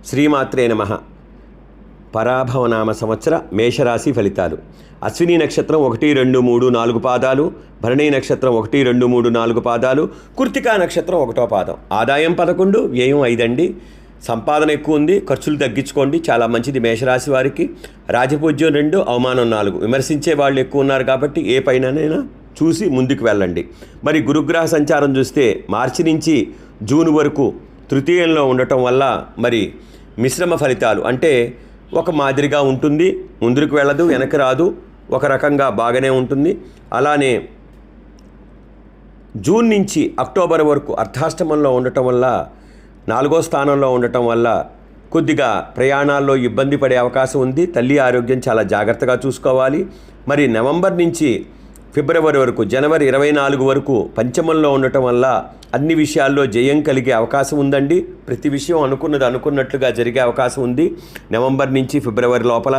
శ్రీమాత్రే నమః. పరాభవనామ సంవత్సర మేషరాశి ఫలితాలు. అశ్విని నక్షత్రం 1, 2, 3, 4 పాదాలు, భరణి నక్షత్రం 1, 2, 3, 4 పాదాలు, కృత్తికా నక్షత్రం 1వ పాదం. ఆదాయం 11, వ్యయం 5 అండి. సంపాదన ఎక్కువ ఉంది, ఖర్చులు తగ్గించుకోండి, చాలా మంచిది మేషరాశి వారికి. రాజపూజ్యం 2, అవమానం 4. విమర్శించే వాళ్ళు ఎక్కువ ఉన్నారు కాబట్టి ఏ పైనైనా చూసి ముందుకు వెళ్ళండి. మరి గురుగ్రహ సంచారం చూస్తే మార్చి నుంచి జూన్ వరకు తృతీయంలో ఉండటం వల్ల మరి మిశ్రమ ఫలితాలు, అంటే ఒక మాదిరిగా ఉంటుంది, ముందుకు వెళ్ళదు, వెనక రాదు, ఒక రకంగా బాగానే ఉంటుంది. అలానే జూన్ నుంచి అక్టోబర్ వరకు అర్ధాష్టమంలో ఉండటం వల్ల, 4వ స్థానంలో ఉండటం వల్ల కొద్దిగా ప్రయాణాల్లో ఇబ్బంది పడే అవకాశం ఉంది. తల్లి ఆరోగ్యం చాలా జాగ్రత్తగా చూసుకోవాలి. మరి నవంబర్ నుంచి ఫిబ్రవరి వరకు, జనవరి 24 వరకు పంచమంలో ఉండటం వల్ల అన్ని విషయాల్లో జయం కలిగే అవకాశం ఉందండి. ప్రతి విషయం అనుకున్నది అనుకున్నట్లుగా జరిగే అవకాశం ఉంది నవంబర్ నుంచి ఫిబ్రవరి లోపల.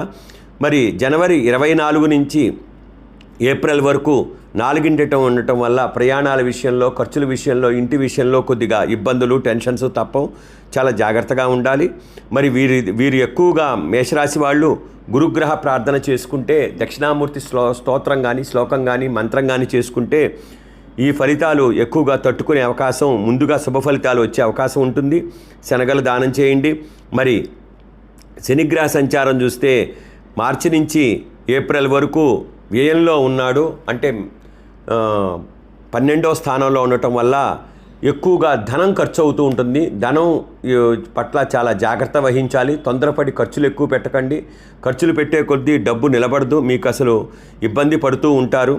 మరి జనవరి 24 నుంచి ఏప్రిల్ వరకు 4 ఉండటం వల్ల ప్రయాణాల విషయంలో, ఖర్చుల విషయంలో, ఇంటి విషయంలో కొద్దిగా ఇబ్బందులు, టెన్షన్స్ తప్పవు. చాలా జాగ్రత్తగా ఉండాలి. మరి వీరు ఎక్కువగా మేషరాశి వాళ్ళు గురుగ్రహ ప్రార్థన చేసుకుంటే, దక్షిణామూర్తి స్తోత్రం కానీ, శ్లోకం కానీ, మంత్రం కానీ చేసుకుంటే ఈ ఫలితాలు ఎక్కువగా తట్టుకునే అవకాశం, ముందుగా శుభ ఫలితాలు వచ్చే అవకాశం ఉంటుంది. శనగలు దానం చేయండి. మరి శనిగ్రహ సంచారం చూస్తే మార్చి నుంచి ఏప్రిల్ వరకు వ్యయంలో ఉన్నాడు, అంటే 12వ స్థానంలో ఉండటం వల్ల ఎక్కువగా ధనం ఖర్చు అవుతూ ఉంటుంది. ధనం పట్ల చాలా జాగ్రత్త వహించాలి. తొందరపడి ఖర్చులు ఎక్కువ పెట్టకండి. ఖర్చులు పెట్టే కొద్దీ డబ్బు నిలబడదు, మీకు అసలు ఇబ్బంది పడుతూ ఉంటారు.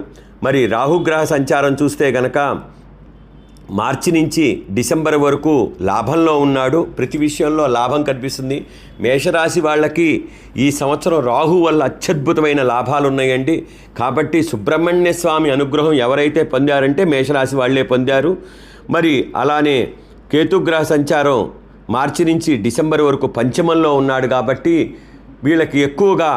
మరి రాహుగ్రహ సంచారం చూస్తే గనక మార్చి నుంచి డిసెంబర్ వరకు లాభంలో ఉన్నాడు. ప్రతి విషయంలో లాభం కనిపిస్తుంది. మేషరాశి వాళ్ళకి ఈ సంవత్సరం రాహు వల్ల అత్యద్భుతమైన లాభాలు ఉన్నాయండి. కాబట్టి సుబ్రహ్మణ్య స్వామి అనుగ్రహం ఎవరైతే పొందారంటే మేషరాశి వాళ్ళే పొందారు. మరి అలానే కేతుగ్రహ సంచారం మార్చి నుంచి డిసెంబర్ వరకు పంచమంలో ఉన్నాడు కాబట్టి వీళ్ళకి ఎక్కువగా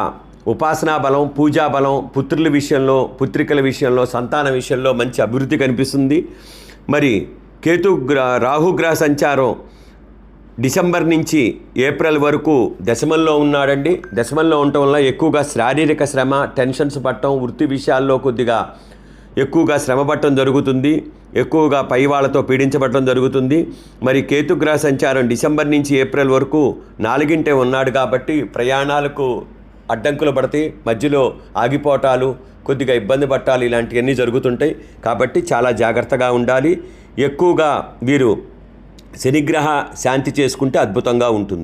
ఉపాసనా బలం, పూజా బలం, పుత్రుల విషయంలో, పుత్రికల విషయంలో, సంతాన విషయంలో మంచి అభివృద్ధి కనిపిస్తుంది. మరి రాహుగ్రహ సంచారం డిసెంబర్ నుంచి ఏప్రిల్ వరకు దశమంలో ఉన్నాడండి. దశమంలో ఉండటం వల్ల ఎక్కువగా శారీరక శ్రమ, టెన్షన్స్ పట్టడం, వృత్తి విషయాల్లో కొద్దిగా ఎక్కువగా శ్రమ పట్టడం జరుగుతుంది. ఎక్కువగా పై వాళ్ళతో పీడించబడటం జరుగుతుంది. మరి కేతుగ్రహ సంచారం డిసెంబర్ నుంచి ఏప్రిల్ వరకు 4 ఉన్నాడు కాబట్టి ప్రయాణాలకు అడ్డంకులు పడతాయి, మధ్యలో ఆగిపోవటాలు, కొద్దిగా ఇబ్బంది పట్టాలు, ఇలాంటివన్నీ జరుగుతుంటాయి. కాబట్టి చాలా జాగ్రత్తగా ఉండాలి. ఎక్కువగా వీరు శనిగ్రహ శాంతి చేసుకుంటే అద్భుతంగా ఉంటుంది.